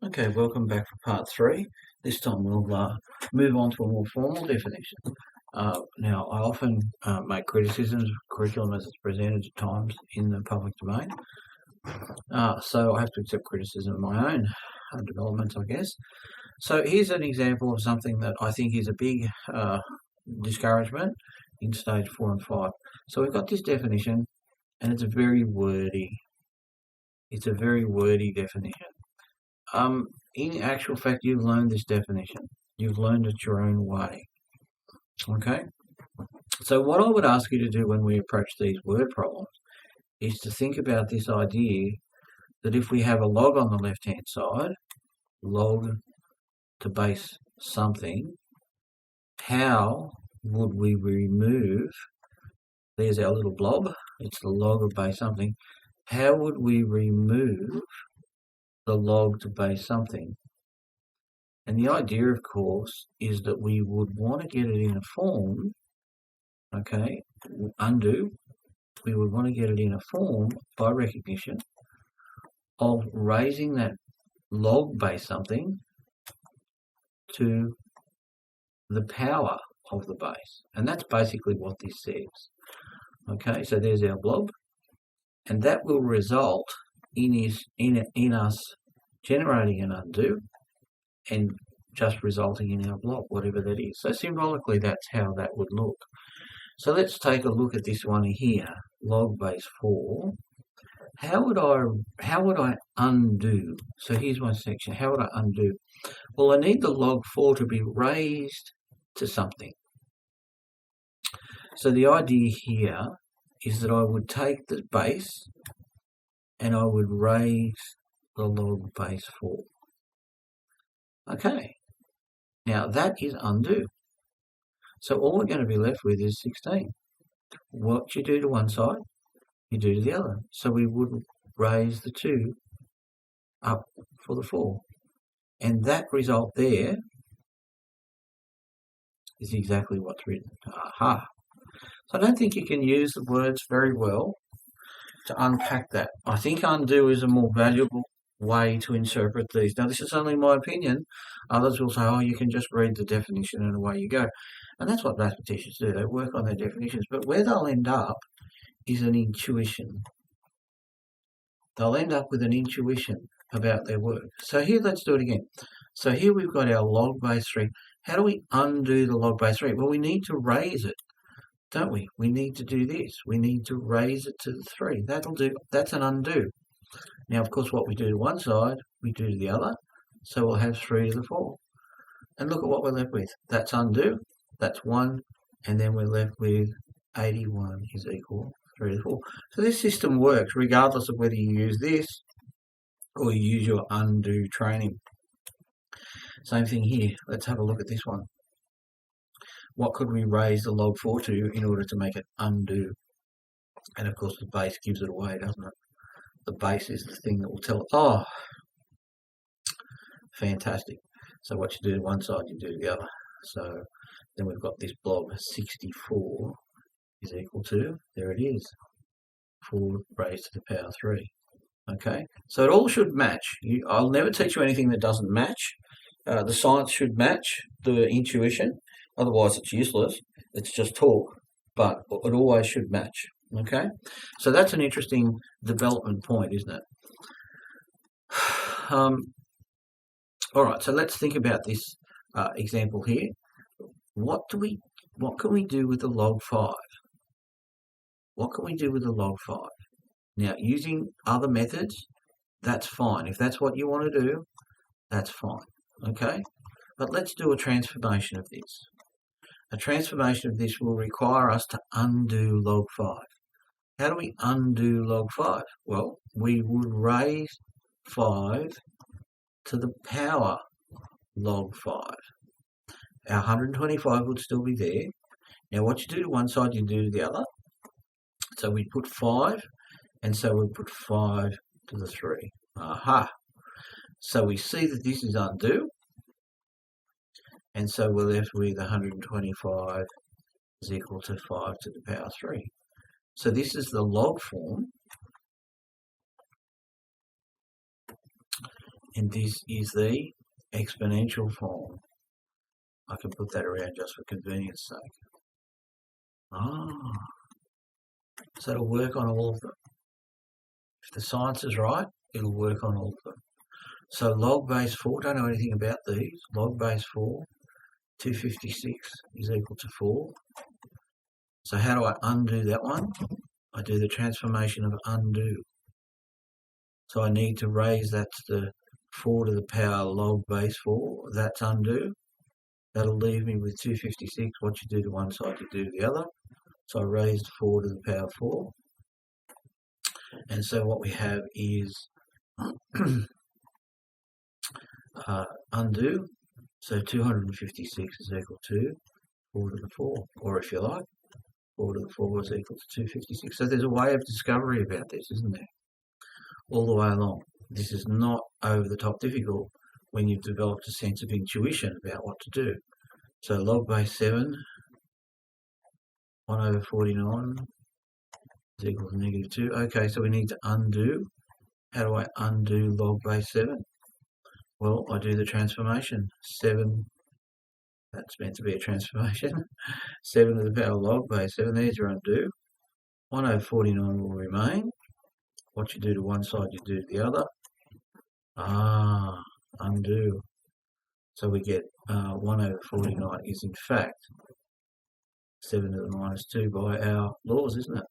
Okay, welcome back for part 3. This time we'll move on to a more formal definition. Now, I often make criticisms of curriculum as it's presented at times in the public domain. So I have to accept criticism of my own developments, I guess. So here's an example of something that I think is a big discouragement in stage 4 and 5. So we've got this definition, and it's a very wordy. It's a very wordy definition. In actual fact, you've learned this definition. You've learned it your own way. Okay? So what I would ask you to do when we approach these word problems is to think about this idea that if we have a log on the left-hand side, log to base something, how would we remove, there's our little blob, it's the log of base something, how would we remove the log to base something? And the idea, of course, is that we would want to get it in a form, okay, undo, we would want to get it in a form by recognition of raising that log base something to the power of the base. And that's basically what this says. Okay, so there's our blob, and that will result in us generating an undo and just resulting in our blob, whatever that is. So symbolically, that's how that would look. So let's take a look at this one here, log base 4. How would I undo? So here's my section. How would I undo? Well, I need the log 4 to be raised to something. So the idea here is that I would take the base and I would raise the log base 4. Okay, now that is undo. So all we're going to be left with is 16. What you do to one side, you do to the other. So we would raise the 2 up for the 4. And that result there is exactly what's written. Aha. So I don't think you can use the words very well to unpack that. I think undo is a more valuable way to interpret these. Now, this is only my opinion. Others will say, oh, you can just read the definition and away you go. And that's what mathematicians do. They work on their definitions. But where they'll end up is an intuition. They'll end up with an intuition about their work. So here, let's do it again. So here we've got our log base 3. How do we undo the log base 3? Well, we need to raise it, don't we? We need to do this. We need to raise it to the 3. That'll do. That's an undo. Now, of course, what we do to one side, we do to the other. So we'll have 3 to the 4. And look at what we're left with. That's undo. That's 1. And then we're left with 81 is equal 3 to the 4. So this system works regardless of whether you use this or you use your undo training. Same thing here. Let's have a look at this one. What could we raise the log 4 to in order to make it undo? And of course the base gives it away, doesn't it? The base is the thing that will tell it, oh, fantastic. So what you do to one side, you do to the other. So then we've got this blob 64 is equal to, there it is, 4 raised to the power 3. Okay, so it all should match. I'll never teach you anything that doesn't match. The science should match the intuition. Otherwise, it's useless. It's just talk, but it always should match. Okay, so that's an interesting development point, isn't it? All right, so let's think about this example here. What can we do with the log 5? What can we do with the log 5? Now, using other methods, that's fine. If that's what you want to do, that's fine. Okay, but let's do a transformation of this. A transformation of this will require us to undo log 5. How do we undo log 5? Well, we would raise 5 to the power log 5. Our 125 would still be there. Now, what you do to one side, you do to the other. So we put 5, and so we put 5 to the 3. Aha! So we see that this is undo. And so we're left with 125 is equal to 5 to the power 3. So this is the log form. And this is the exponential form. I can put that around just for convenience sake. So it'll work on all of them. If the science is right, it'll work on all of them. So log base 4, don't know anything about these. Log base 4, 256 is equal to 4. So how do I undo that one? I do the transformation of undo. So I need to raise that to the 4 to the power log base 4. That's undo. That'll leave me with 256. What you do to one side, you do to the other. So I raised 4 to the power 4. And so what we have is undo. So 256 is equal to 4 to the 4. Or if you like, 4 to the 4 is equal to 256. So there's a way of discovery about this, isn't there? All the way along. This is not over the top difficult when you've developed a sense of intuition about what to do. So log base 7, 1 over 49 is equal to negative 2. Okay, so we need to undo. How do I undo log base 7? Well, I do the transformation. 7, that's meant to be a transformation. 7 to the power log base 7, there's your undo. 1 over 49 will remain. What you do to one side, you do to the other. Undo. So we get 1 over 49 is in fact 7 to the minus 2 by our laws, isn't it?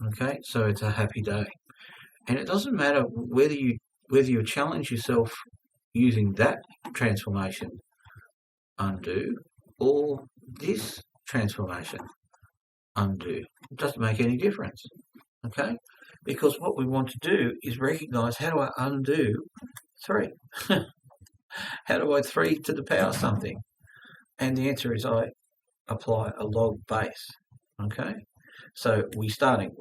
Okay, so it's a happy day. And it doesn't matter whether you challenge yourself using that transformation, undo, or this transformation, undo. It doesn't make any difference, okay? Because what we want to do is recognize, how do I undo 3? How do I 3 to the power something? And the answer is I apply a log base, okay? So we're starting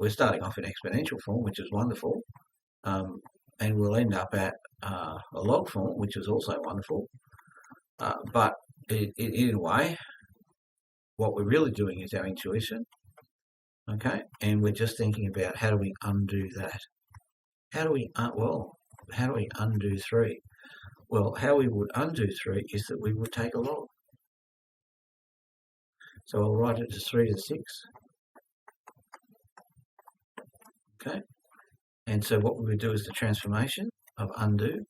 off in exponential form, which is wonderful, and we'll end up at a log form, which is also wonderful. But in a way, what we're really doing is our intuition, okay? And we're just thinking about, how do we undo that? How do we undo 3? Well, how we would undo 3 is that we would take a log. So I'll write it as 3 to the 6. Okay, and so what we would do is the transformation of undo,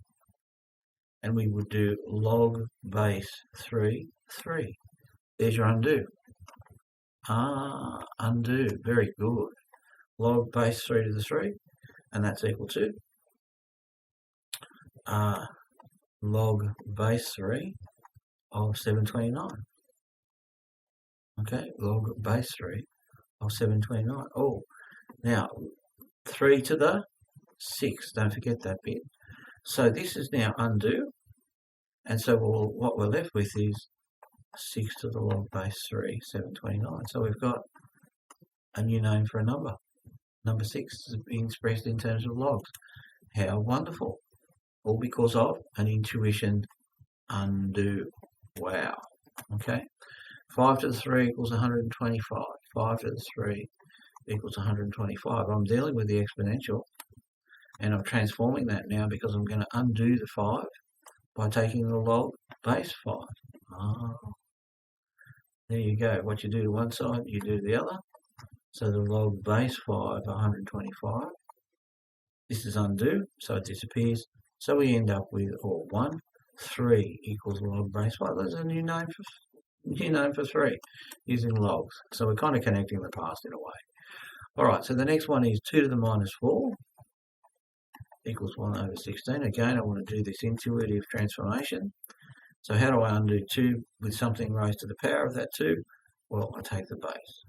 and we would do log base 3, 3. There's your undo. Undo, very good. Log base 3 to the 3, and that's equal to log base 3 of 729. Okay, log base 3 of 729. Oh, now 3 to the 6, don't forget that bit. So this is now undo, and so what we're left with is 6 to the log base 3, 729. So we've got a new name for a number. Number 6 is being expressed in terms of logs. How wonderful. All because of an intuition undo. Wow. Okay. 5 to the 3 equals 125. 5 to the 3 equals 125. I'm dealing with the exponential, and I'm transforming that now because I'm going to undo the 5 by taking the log base 5. There you go. What you do to one side, you do to the other. So the log base 5, 125. This is undo, so it disappears. So we end up with 1, 3 equals log base 5. There's a new name for 3 using logs. So we're kind of connecting the past in a way. All right, so the next one is 2 to the minus 4 equals 1 over 16. Again, I want to do this intuitive transformation. So how do I undo 2 with something raised to the power of that 2? Well, I take the base.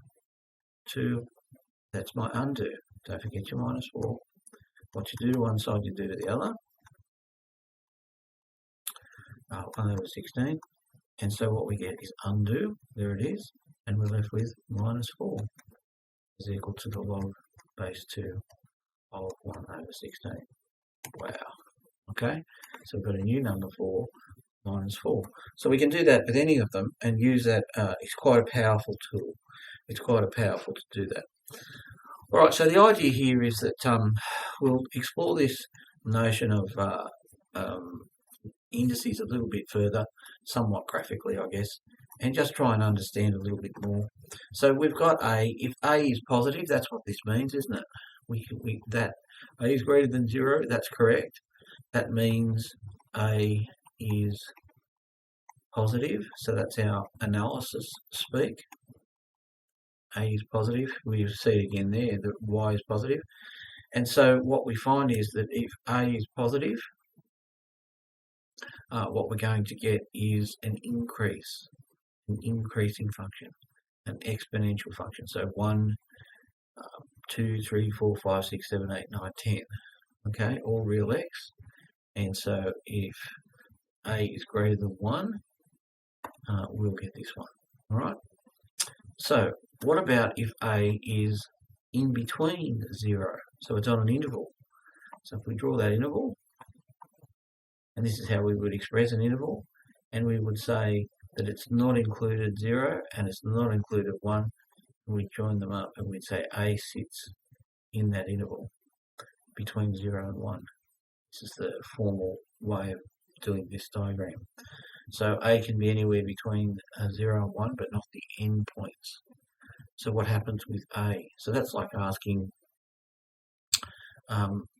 2, that's my undo. Don't forget your minus 4. What you do to one side, you do to the other. 1 over 16. And so what we get is undo. There it is. And we're left with minus 4 is equal to the log base 2 of 1 over 16. Wow. Okay. So we've got a new number for minus 4. So we can do that with any of them and use that. It's quite a powerful tool. It's quite powerful to do that. All right, so the idea here is that we'll explore this notion of indices a little bit further, somewhat graphically, I guess, and just try and understand a little bit more. So we've got A. If A is positive, that's what this means, isn't it? That A is greater than 0, that's correct. That means A is positive, so that's our analysis speak. A is positive. We see it again there, that Y is positive. And so what we find is that if A is positive, what we're going to get is an increasing function, an exponential function. So 1, 2, 3, 4, 5, 6, 7, 8, 9, 10. Okay, all real x. And so if A is greater than 1, we'll get this one. All right. So what about if A is in between 0? So it's on an interval. So if we draw that interval, and this is how we would express an interval, and we would say that it's not included 0 and it's not included 1, and we join them up and we'd say A sits in that interval between 0 and 1. This is the formal way of doing this diagram. So A can be anywhere between 0 and 1, but not the endpoints. So what happens with A? So that's like asking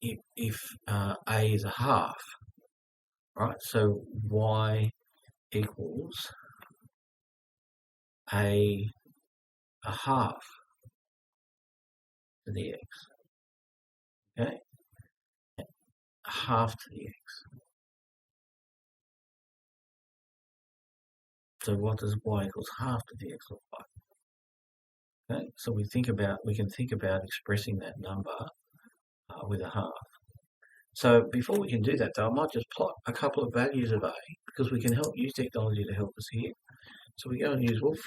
if A is a half, right? So Y equals a half to the x, okay? A half to the x. So what does Y equals half to the x look like? Okay, so we can think about expressing that number with a half. So before we can do that, though, I might just plot a couple of values of A, because we can use technology to help us here. So we go and use Wolf.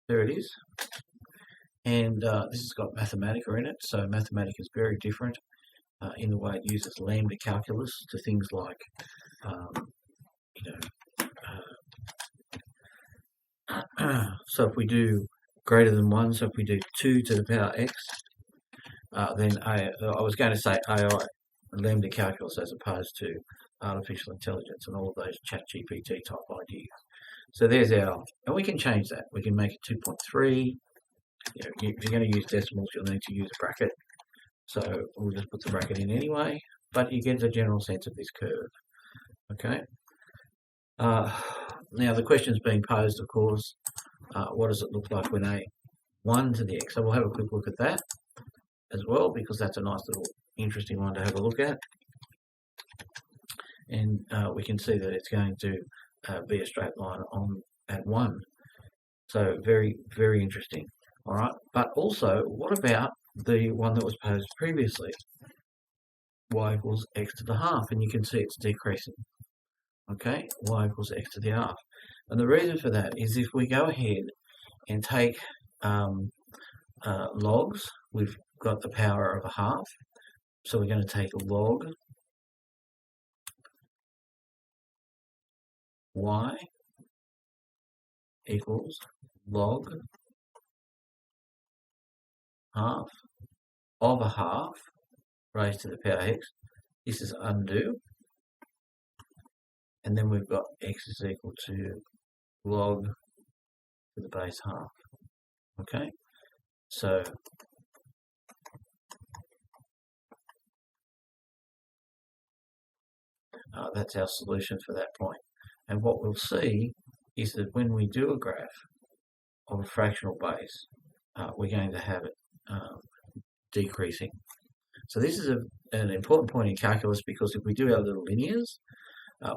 There it is. And this has got Mathematica in it. So Mathematica is very different in the way it uses lambda calculus to things like, so if we do greater than 1, so if we do 2 to the power x, then I was going to say AI, lambda calculus, as opposed to artificial intelligence and all of those ChatGPT type ideas. So there's and we can change that. We can make it 2.3. If you're going to use decimals, you'll need to use a bracket. So we'll just put the bracket in anyway, but you get the general sense of this curve. Okay. Now the question's being posed, of course, what does it look like when A 1 to the x? So we'll have a quick look at that as well, because that's a nice little interesting one to have a look at. And we can see that it's going to be a straight line at 1. So very, very interesting. All right. But also, what about the one that was posed previously? Y equals x to the half, and you can see it's decreasing. Okay, y equals x to the half. And the reason for that is if we go ahead and take logs, we've got the power of a half. So we're going to take log y equals log half of a half raised to the power x. This is undo. And then we've got x is equal to log to the base half. Okay, so that's our solution for that point. And what we'll see is that when we do a graph of a fractional base, we're going to have it decreasing. So this is an important point in calculus, because if we do our little linears,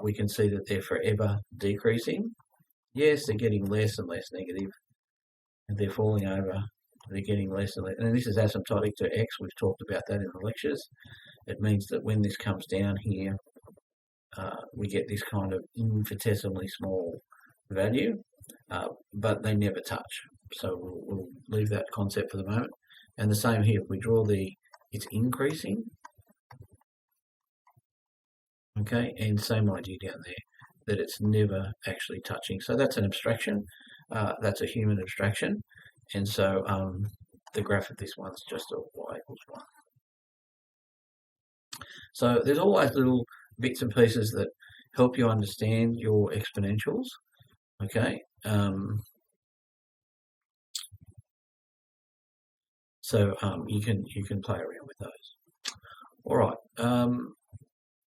we can see that they're forever decreasing. Yes, they're getting less and less negative, and they're falling over. They're getting less and less. And this is asymptotic to x. We've talked about that in the lectures. It means that when this comes down here, we get this kind of infinitesimally small value, but they never touch. So we'll leave that concept for the moment. And the same here, if we draw it's increasing. Okay, and same idea down there, that it's never actually touching. So that's an abstraction. That's a human abstraction. And so the graph of this one's just a y equals 1. So there's always little bits and pieces that help you understand your exponentials, okay? So you can play around with those. All right.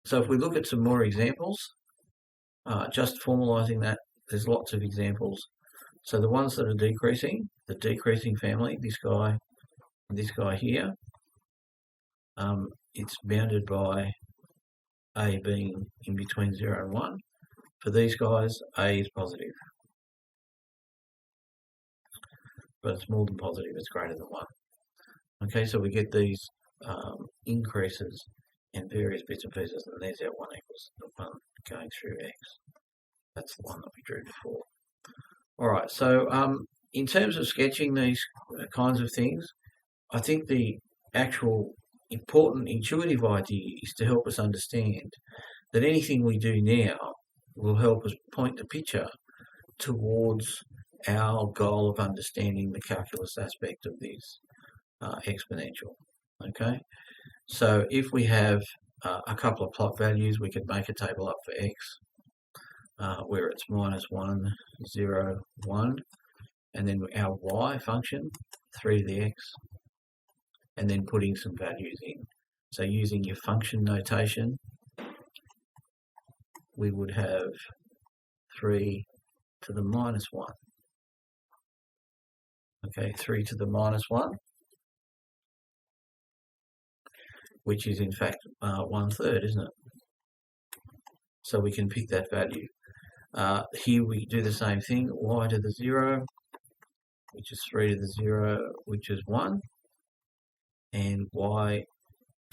So if we look at some more examples, just formalising that, there's lots of examples. So the ones that are decreasing, the decreasing family, this guy and this guy here, it's bounded by A being in between 0 and 1. For these guys, A is positive. But it's more than positive, it's greater than 1. Okay, so we get these increases in various bits and pieces, and there's our 1 equals the 1 going through X. That's the one that we drew before. All right, so in terms of sketching these kinds of things, I think the actual important intuitive idea is to help us understand that anything we do now will help us point the picture towards our goal of understanding the calculus aspect of this exponential. Okay, so if we have a couple of plot values, we could make a table up for X where it's -1, 0, 1, and then our Y function, 3 to the X, and then putting some values in. So using your function notation, we would have 3 to the -1. Okay, 3 to the -1, which is in fact 1/3, isn't it? So we can pick that value. Here we do the same thing, y to the 0, which is 3 to the 0, which is 1, and y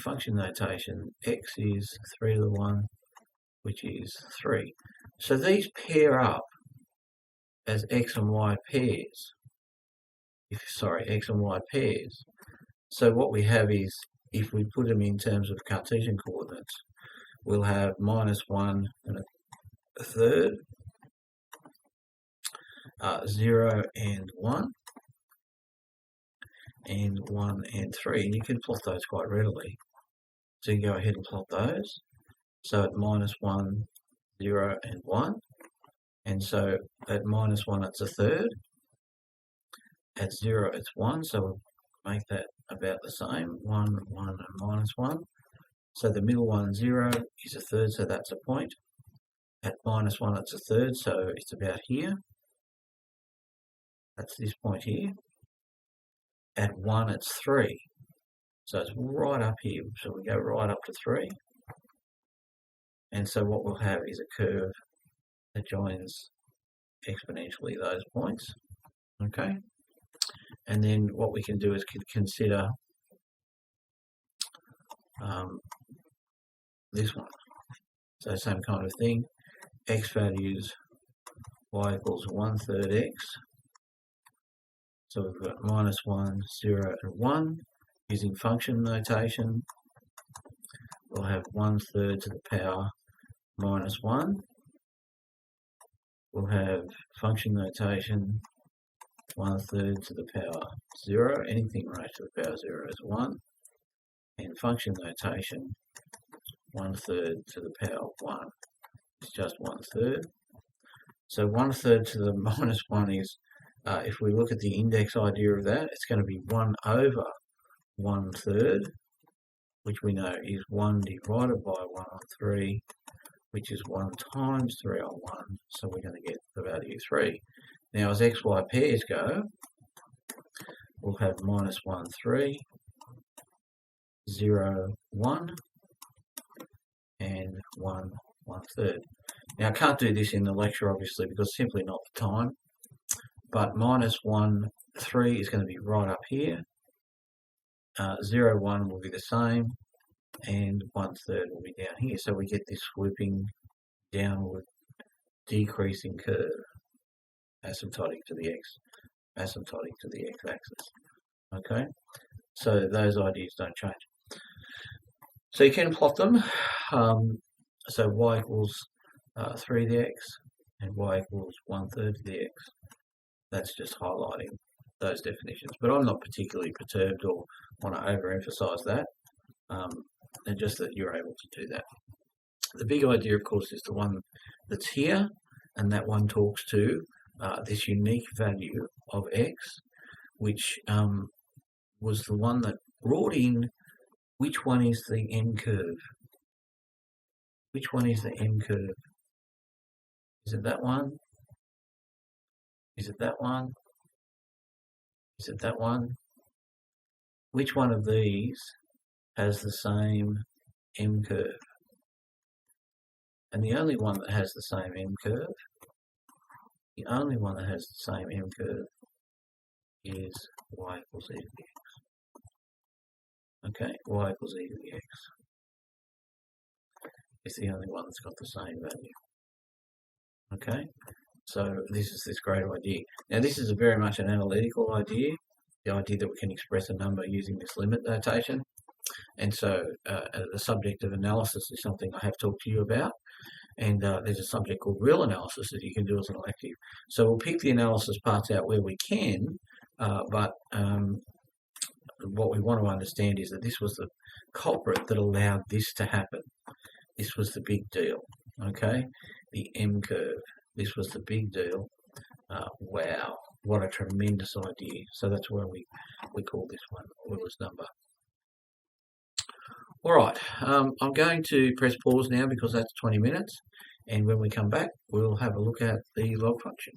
function notation, x is 3 to the 1, which is 3. So these pair up as x and y pairs. X and y pairs. So what we have is, if we put them in terms of Cartesian coordinates, we'll have -1 and a third, 0 and 1, and 1 and 3. And you can plot those quite readily. So you can go ahead and plot those. So at -1, 0 and 1. And so at -1 it's a third. At 0 it's 1. So we'll make that about the same. 1, 1 and -1. So the middle one, 0, is a third, so that's a point. At -1 it's a third, so it's about here. That's this point here. At 1 it's 3. So it's right up here. So we go right up to 3. And so what we'll have is a curve that joins exponentially those points. Okay? And then what we can do is consider this one. So same kind of thing. X values, y equals 1/3 x. So we've got -1, 0 and 1. Using function notation, we'll have 1/3 to the power -1. We'll have function notation 1/3 to the power 0. Anything raised to the power 0 is 1. And function notation 1/3 to the power 1 is just 1/3. So 1/3 to the -1 is, if we look at the index idea of that, it's going to be 1 over 1/3, which we know is 1 divided by 1 on 3, which is 1 times 3 on 1. So we're going to get the value 3. Now as xy pairs go, we'll have -1, 3, 0, 1, and 1, 1/3. Now I can't do this in the lecture obviously because simply not the time, but -1, 3 is going to be right up here, 0, 1 will be the same, and 1/3 will be down here. So we get this swooping downward decreasing curve, asymptotic to the x-axis. Okay, so those ideas don't change. So you can plot them. So y equals 3 to the x, and y equals 1/3 to the x. That's just highlighting those definitions. But I'm not particularly perturbed or want to overemphasize that, and just that you're able to do that. The big idea, of course, is the one that's here, and that one talks to this unique value of x, which was the one that brought in which one is the M curve. Which one is the M curve? Is it that one? Is it that one? Is it that one? Which one of these has the same M curve? And the only one that has the same M curve, the only one that has the same M curve is y equals e to the x. Okay, y equals e to the x. It's the only one that's got the same value. Okay, so this is this great idea. Now this is very much an analytical idea, the idea that we can express a number using this limit notation. And so the subject of analysis is something I have talked to you about. And there's a subject called real analysis that you can do as an elective. So we'll pick the analysis parts out where we can, but what we want to understand is that this was the culprit that allowed this to happen. This was the big deal, okay? The M curve. This was the big deal. Wow, what a tremendous idea. So that's why we call this one Euler's number. All right, I'm going to press pause now because that's 20 minutes. And when we come back, we'll have a look at the log function.